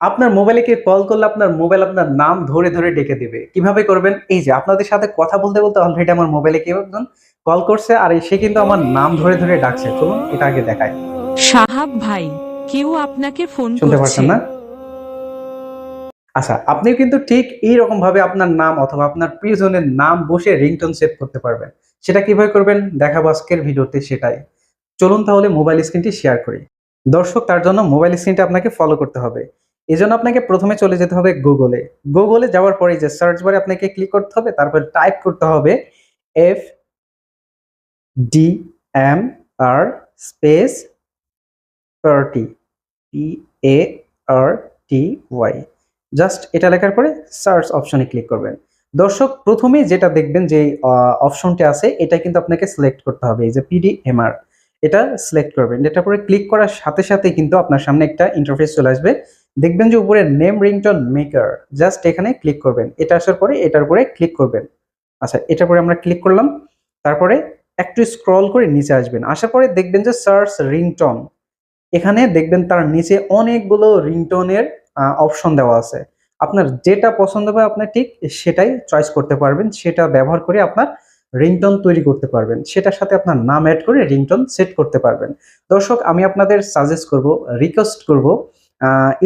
আপনার মোবাইলে কে কল করলে আপনার মোবাইল আপনার নাম ধরে, ধরে ডেকে দিবে। কিভাবে করবেন? এই যে আপনাদের সাথে কথা বলতে, বলতে অলরেডি আমার মোবাইলে কেউ একজন কল করছে আর সে কিন্তু আমার নাম ধরে, ধরে ডাকছে। চলুন এটা আগে দেখাই। সাহাব ভাই, কেউ আপনাকে ফোন শুনতে করছে। পারছেন না? আচ্ছা, আপনিও কিন্তু ঠিক এইরকম ভাবে আপনার নাম অথবা আপনার প্রিয়জনের নাম বসে রিংটোন সেভ করতে পারবেন। সেটা কিভাবে করবেন? দেখাবো আজকের ভিডিওতে সেটাই। চলুন তাহলে মোবাইল স্ক্রিনটি শেয়ার করি। দর্শক তার জন্য মোবাইল স্ক্রিনটা আপনাকে ফলো করতে হবে। এজন্য আপনাকে প্রথমে চলে যেতে হবে গুগলে। গুগলে যাওয়ার পরে যে সার্চ বারে আপনাকে ক্লিক করতে হবে, তারপর টাইপ করতে হবে FDMR স্পেস 30 PARTY। জাস্ট এটা লেখার পরে সার্চ অপশনে ক্লিক করবেন। দর্শক প্রথমে যেটা দেখবেন যে অপশনটি আছে এটা কিন্তু আপনাকে সিলেক্ট করতে হবে। এই যে PDMR এটা সিলেক্ট করবেন। এটার পরে ক্লিক করার সাথে সাথে কিন্তু আপনার সামনে একটা ইন্টারফেস চলে আসবে। দেখবেন যে উপরে নেম রিংটোন মেকার, জাস্ট এখানে ক্লিক করবেন। এটা আসার পরে এটার উপরে ক্লিক করবেন। আচ্ছা, এটার পরে আমরা ক্লিক করলাম। তারপরে একটু স্ক্রল করে নিচে আসবেন। আসার পরে দেখবেন যে সার্চ রিংটোন, এখানে দেখবেন তার নিচে অনেকগুলো রিংটোনের অপশন দেওয়া আছে। আপনার যেটা পছন্দ হবে আপনি ঠিক সেটাই চয়েস করতে পারবেন। সেটা ব্যবহার করে আপনার রিংটোন তৈরি করতে পারবেন। সেটার সাথে আপনার নাম অ্যাড করে রিংটোন সেট করতে পারবেন। দর্শক আমি আপনাদের সাজেস্ট করব, রিকোয়েস্ট করব,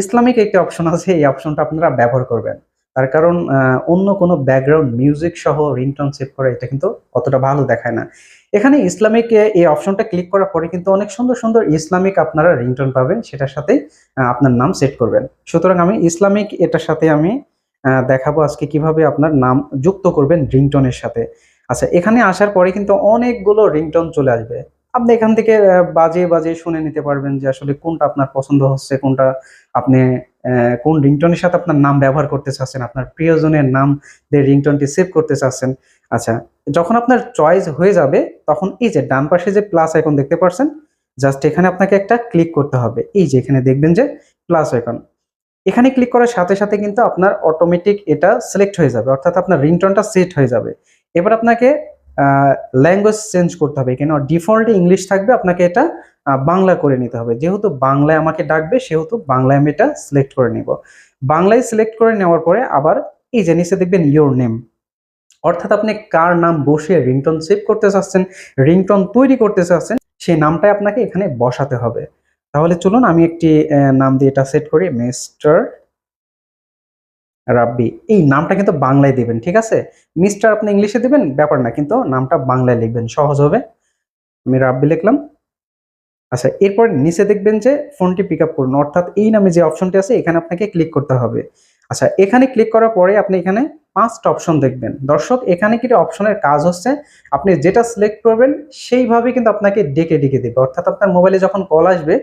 ইসলামিক একটা অপশন আছে, এই অপশনটা আপনারা ব্যবহার করবেন। তার কারণ অন্য কোনো ব্যাকগ্রাউন্ড মিউজিক সহ রিংটোন সেট করা এটা কিন্তু অতটা ভালো দেখায় না। এখানে ইসলামিক এই অপশনটা ক্লিক করার পরে কিন্তু অনেক সুন্দর সুন্দর ইসলামিক আপনারা রিংটোন পাবেন, সেটার সাথে আপনার নাম সেট করবেন। সুতরাং আমি ইসলামিক এটার সাথে আমি দেখাবো আজকে কিভাবে আপনার নাম যুক্ত করবেন রিংটোনের সাথে। আচ্ছা, এখানে আসার পরে কিন্তু অনেকগুলো রিংটোন চলে আসবে। আপনি এখান থেকে বাজিয়ে বাজিয়ে শুনে নিতে পারবেন যে আসলে কোনটা আপনার পছন্দ হচ্ছে, কোনটা আপনি কোন রিংটোনের সাথে আপনার নাম ব্যবহার করতে চাচ্ছেন, আপনার প্রিয়জনের নাম দিয়ে রিংটোনটি সেভ করতে চাচ্ছেন। আচ্ছা, যখন আপনার চয়েস হয়ে যাবে তখন এই যে ডান পাশে যে প্লাস আইকন দেখতে পাচ্ছেন, জাস্ট এখানে আপনাকে একটা ক্লিক করতে হবে। এই যে এখানে দেখবেন যে প্লাস আইকন, এখানে ক্লিক করার সাথে সাথে কিন্তু আপনার অটোমেটিক এটা সিলেক্ট হয়ে যাবে, অর্থাৎ আপনার রিংটোনটা সেট হয়ে যাবে। এবার আপনাকে ল্যাঙ্গুয়েজ চেঞ্জ করতে হবে। কেন ডিফল্টে ইংলিশ থাকবে, আপনাকে এটা বাংলা করে নিতে হবে। যেহেতু বাংলায় আমাকে ডাকবে সেহেতু বাংলায় আমি এটা সিলেক্ট করে নিব। বাংলায় সিলেক্ট করে নেওয়ার পরে আবার এই যে নিচে দেখবেন ইওর নেম, অর্থাৎ আপনি কার নাম বসিয়ে রিংটোন সেভ করতে চাচ্ছেন, রিংটোন তৈরি করতে চাচ্ছেন, সেই নামটাই আপনাকে এখানে বসাতে হবে। তাহলে চলুন আমি একটি নাম দিয়ে এটা সেট করি, মিস্টার রাব্বি। এই নামটা কিন্তু বাংলায় দিবেন, ঠিক আছে? মিস্টার আপনি ইংলিশে দিবেন ব্যাপার না, কিন্তু নামটা বাংলায় লিখবেন, সহজ হবে। আমি রাব্বি লিখলাম। আচ্ছা, এরপর নিচে দেখবেন যে ফোনটি পিক আপ করুন, অর্থাৎ এই নামে যে অপশনটি আছে এখানে আপনাকে ক্লিক করতে হবে। আচ্ছা, এখানে ক্লিক করার পরে আপনি এখানে 5টা অপশন দেখবেন। দর্শক এখানে কি অপশনের কাজ হচ্ছে, আপনি যেটা সিলেক্ট করবেন সেইভাবে কিন্তু আপনাকে ডেকে ডেকে দেবে, অর্থাৎ আপনার মোবাইলে যখন কল আসবে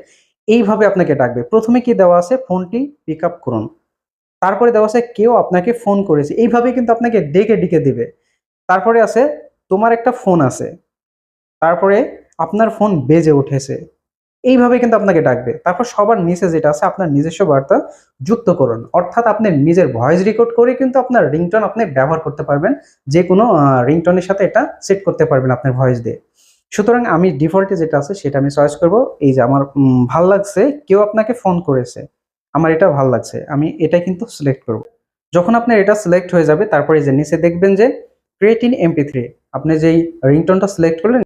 এইভাবে আপনাকে ডাকবে। প্রথমে কি দেওয়া আছে, ফোনটি পিক আপ করুন, তারপরে দেওয়া আছে কেউ আপনাকে ফোন করেছে, এইভাবে কিন্তু আপনাকে ডেকে ডেকে দিবে। তারপরে আছে তোমার একটা ফোন আছে, তারপরে আপনার ফোন বেজে উঠেছে, এইভাবে কিন্তু আপনাকে ডাকবে। তারপর সবার নিচে যেটা আছে আপনার নিজস্ব বার্তা যুক্ত করুন, অর্থাৎ আপনি নিজের ভয়েস রেকর্ড করে কিন্তু আপনার রিংটোন আপনি ব্যবহার করতে পারবেন। যে কোনো রিংটোনের সাথে এটা সেট করতে পারবেন আপনার ভয়েস দিয়ে। সুতরাং আমি ডিফল্টে যেটা আছে সেটা আমি চয়েস করব। এই যে আমার ভাল লাগছে কেউ আপনাকে ফোন করেছে, আমার এটা ভাল লাগছে, আমি এটা কিন্তু সিলেক্ট করব। যখন আপনার এটা সিলেক্ট হয়ে যাবে তারপরে যে নিচে দেখবেন যে ক্রিয়েট ইন MP3, আপনি যেই রিংটোনটা সিলেক্ট করলেন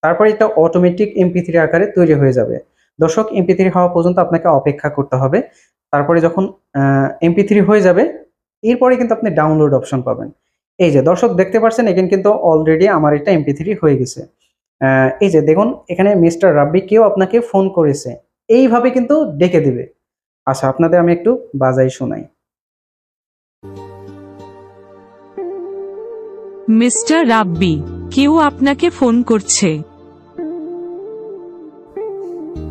তারপরে এটা অটোমেটিক MP3 আকারে তৈরি হয়ে যাবে। দর্শক MP3 হওয়া পর্যন্ত আপনাকে অপেক্ষা করতে হবে। তারপরে যখন MP3 হয়ে যাবে এরপরে কিন্তু আপনি ডাউনলোড অপশন পাবেন। এই যে দর্শক দেখতে পাচ্ছেন এখানে কিন্তু অলরেডি আমার এটা MP3 হয়ে গেছে। এই যে দেখুন এখানে মিস্টার রাব্বি কেউ আপনাকে ফোন করেছে, এইভাবে কিন্তু ডেকে দিবে। আচ্ছা, আপনাদের আমি একটু বাজাই শোনাই। মিস্টার রাব্বি, কেউ আপনাকে ফোন করছে।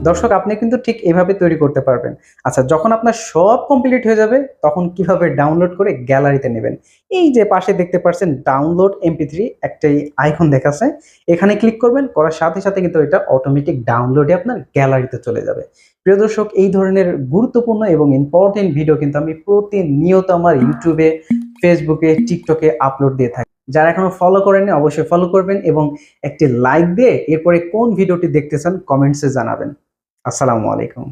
দর্শক আপনি কিন্তু ঠিক এভাবে তৈরি করতে পারবেন। আচ্ছা, যখন আপনার সব কমপ্লিট হয়ে যাবে তখন কিভাবে ডাউনলোড করে গ্যালারিতে নেবেন, এই যে পাশে দেখতে পাচ্ছেন ডাউনলোড MP3 একটাই আইকন দেখাচ্ছে, এখানে ক্লিক করবেন, করার সাথে সাথে কিন্তু এটা অটোমেটিক ডাউনলোডে আপনার গ্যালারিতে চলে যাবে। প্রিয় দর্শক এই ধরনের গুরুত্বপূর্ণ এবং ইম্পর্টেন্ট ভিডিও কিন্তু আমি প্রতিনিয়ত আমার ইউটিউবে, ফেসবুকে, টিকটকে আপলোড দিয়ে থাকি। যারা এখনো ফলো করেননি অবশ্যই ফলো করবেন এবং একটি লাইক দিয়ে এরপরে কোন ভিডিওটি দেখতে চান কমেন্টসে জানাবেন। আসসালামু আলাইকুম।